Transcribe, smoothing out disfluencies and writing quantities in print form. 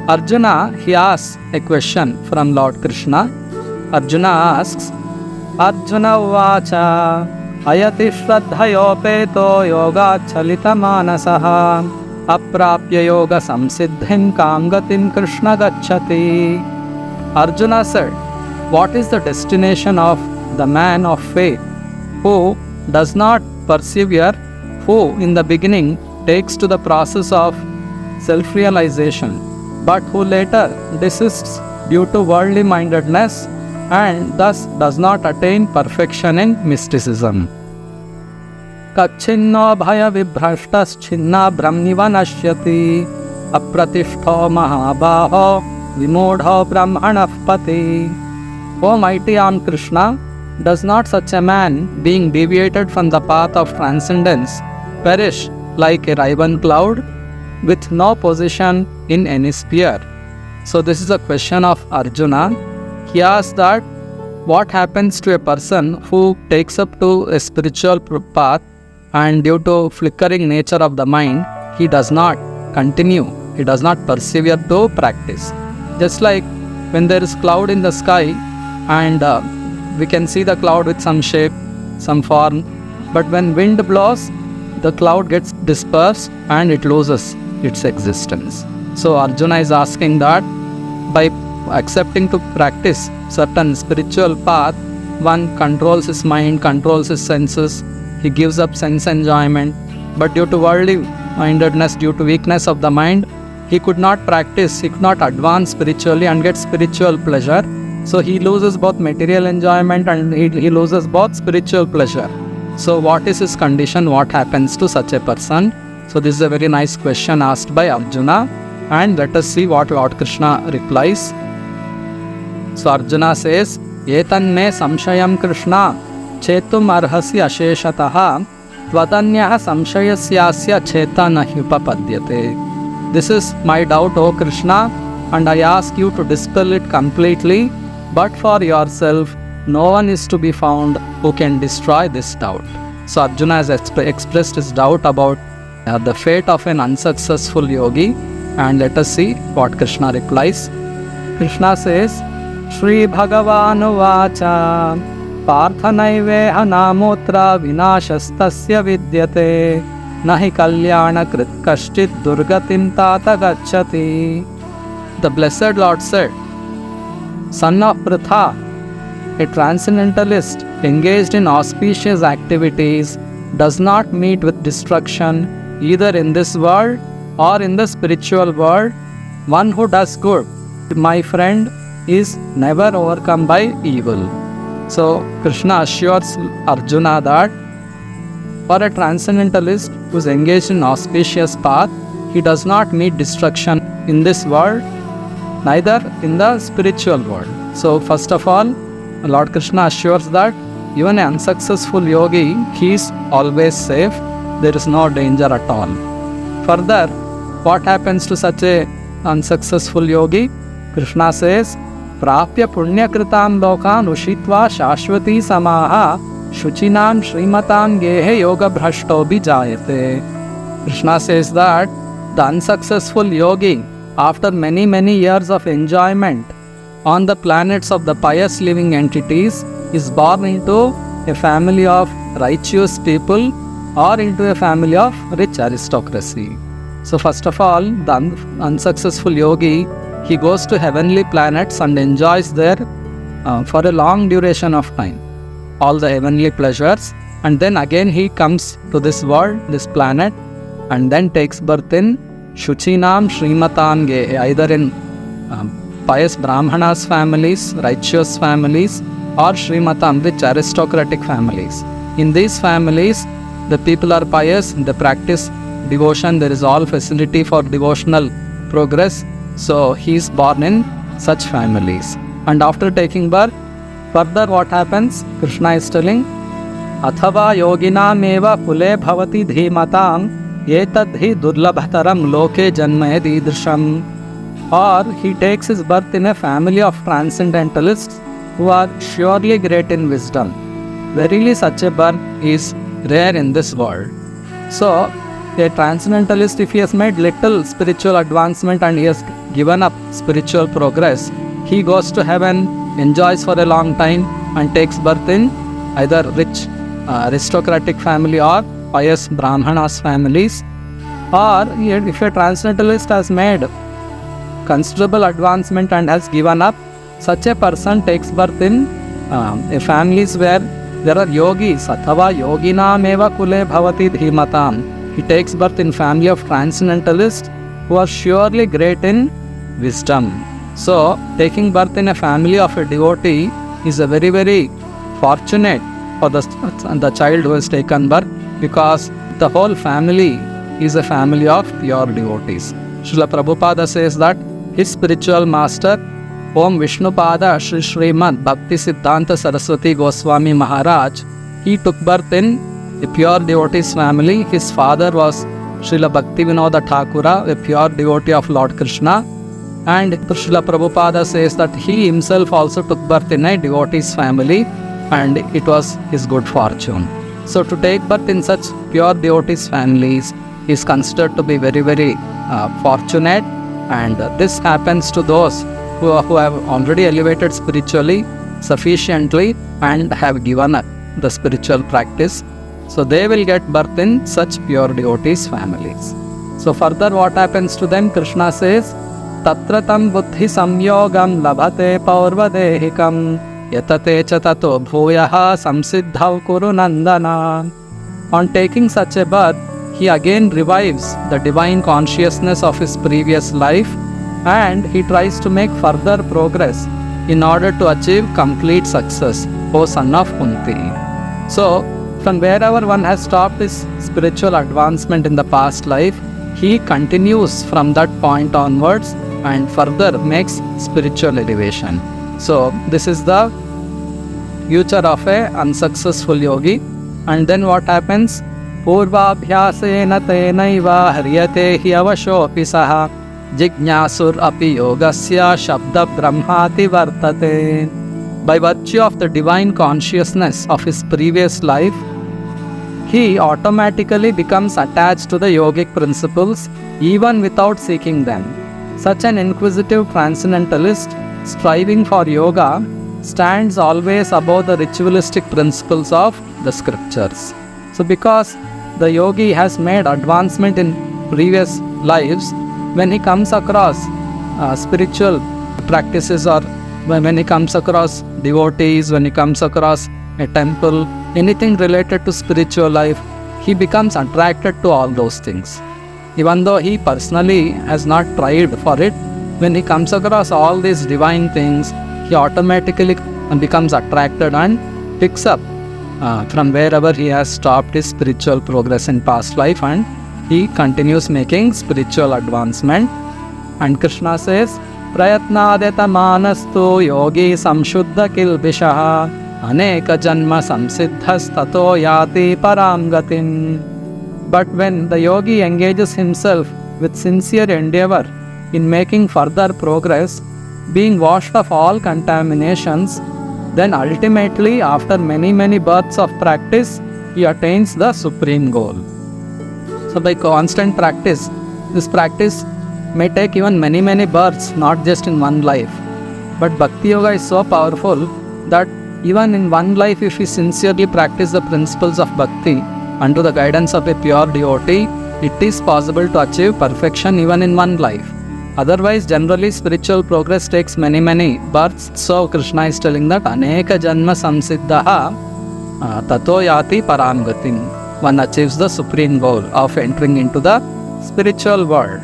Arjuna, he asks a question from Lord Krishna. Arjuna asks, Arjuna Vacha Ayati Shraddhayopeto Yoga Chalita Manasaha Aprapya Yoga Samsiddhim Kamgatim Krishna Gacchati. Arjuna said, what is the destination of the man of faith who does not persevere, who in the beginning takes to the process of self-realization, but who later desists due to worldly mindedness and thus does not attain perfection in mysticism. Kachinno bhaya vibhrashtas chinna brahmiva nashyati apratishto mahabaho vimodho brahmanah pati. O mighty armed Krishna, does not such a man, being deviated from the path of transcendence, perish like a raven cloud with no position in any sphere? So this is a question of Arjuna. He asks that what happens to a person who takes up to a spiritual path and due to flickering nature of the mind, he does not continue, he does not persevere to practice. Just like when there is cloud in the sky and we can see the cloud with some shape, some form, but when wind blows, the cloud gets dispersed and it loses its existence. So Arjuna is asking that by accepting to practice certain spiritual path, one controls his mind, controls his senses, he gives up sense enjoyment, but due to worldly mindedness, due to weakness of the mind, he could not practice, he could not advance spiritually and get spiritual pleasure. So he loses both material enjoyment and he loses both spiritual pleasure. So what is his condition? What happens to such a person? So this is a very nice question asked by Arjuna, and let us see what Lord Krishna replies. So Arjuna says, Etanme samshayam Krishna chetum arhasi asheshataha tvadanyaha samshayasyasya cheta nahi upapadyate. This is my doubt, O Krishna, and I ask you to dispel it completely, but for yourself no one is to be found who can destroy this doubt. So Arjuna has expressed his doubt about the fate of an unsuccessful yogi, and let us see what Krishna replies. Krishna says, Shri Bhagavan Vacha Parthanaiveha namotra vinashastasya vidyate nahi kalyana krit kashchit durgatim tata gacchati. The blessed Lord said, son of Pritha, a transcendentalist engaged in auspicious activities does not meet with destruction either in this world or in the spiritual world. One who does good, my friend, is never overcome by evil. So Krishna assures Arjuna that for a transcendentalist who is engaged in auspicious path, he does not meet destruction in this world, neither in the spiritual world. So first of all, Lord Krishna assures that even an unsuccessful yogi, he is always safe. There is no danger at all. Further, what happens to such a unsuccessful yogi? Krishna says, Prapya punyakritam lokan ushitva shashvati samaha shuchinam srimatam gehe yoga bhrashto bijayate. Krishna says that the unsuccessful yogi, after many years of enjoyment on the planets of the pious living entities, is born into a family of righteous people or into a family of rich aristocracy. So first of all, the unsuccessful yogi, he goes to heavenly planets and enjoys there for a long duration of time all the heavenly pleasures, and then again he comes to this world, this planet, and then takes birth in Shuchinam Srimatam Gehe, either in pious Brahmanas families, righteous families, or Srimatam, rich aristocratic families. In these families, the people are pious, they practice devotion, there is all facility for devotional progress. So he is born in such families. And after taking birth, further what happens? Krishna is telling, Athava yoginam eva pule bhavati dhimatam etadhi durlabhataram loke janmayad idrisham. Or he takes his birth in a family of transcendentalists who are surely great in wisdom. Verily such a birth is rare in this world. So, a transcendentalist, if he has made little spiritual advancement and he has given up spiritual progress, he goes to heaven, enjoys for a long time, and takes birth in either rich aristocratic family or pious Brahmanas families. Or if a transcendentalist has made considerable advancement and has given up, such a person takes birth in families where there are yogis. Athava yoginam eva kule bhavati dhimatam. He takes birth in family of transcendentalists who are surely great in wisdom. So, taking birth in a family of a devotee is a very, very fortunate for the child who has taken birth, because the whole family is a family of pure devotees. Srila Prabhupada says that his spiritual master, Om Vishnupada Shri Srimad Bhakti Siddhanta Saraswati Goswami Maharaj, he took birth in a pure devotee's family. His father was Srila Bhakti Vinoda Thakura, a pure devotee of Lord Krishna. And Srila Prabhupada says that he himself also took birth in a devotee's family, and it was his good fortune. So to take birth in such pure devotees' families is considered to be very, very fortunate, and this happens to those who have already elevated spiritually sufficiently and have given up the spiritual practice. So they will get birth in such pure devotees' families. So further what happens to them? Krishna says, Tatra tam buddhi samyogam labhate paurvadehikam yatate cha tato bhuyaha samsiddhav kuru nandana. On taking such a birth, he again revives the divine consciousness of his previous life, and he tries to make further progress in order to achieve complete success, O son of Kunti. So, from wherever one has stopped his spiritual advancement in the past life, he continues from that point onwards and further makes spiritual elevation. So, this is the future of a unsuccessful yogi. And then what happens? Purvabhyasena tenaiva haryate hi avashopi saha jignasur api yogasya shabda brahmati vartate. By virtue of the divine consciousness of his previous life, he automatically becomes attached to the yogic principles even without seeking them. Such an inquisitive transcendentalist striving for yoga stands always above the ritualistic principles of the scriptures. So because the yogi has made advancement in previous lives, when he comes across spiritual practices, or when he comes across devotees, when he comes across a temple, anything related to spiritual life, he becomes attracted to all those things. Even though he personally has not tried for it, when he comes across all these divine things, he automatically becomes attracted and picks up from wherever he has stopped his spiritual progress in past life, and he continues making spiritual advancement. And Krishna says, Prayatnadeta manastu yogi samshuddha kilbishaha aneka janma samsiddhas tato yati param gatin. But when the yogi engages himself with sincere endeavor in making further progress, being washed of all contaminations, then ultimately after many, many births of practice, he attains the supreme goal. So by constant practice, this practice may take even many, many births, not just in one life. But Bhakti Yoga is so powerful that even in one life, if we sincerely practice the principles of Bhakti under the guidance of a pure devotee, it is possible to achieve perfection even in one life. Otherwise, generally spiritual progress takes many, many births. So Krishna is telling that aneka janma samsiddhaha tato yati param gatim. One achieves the supreme goal of entering into the spiritual world.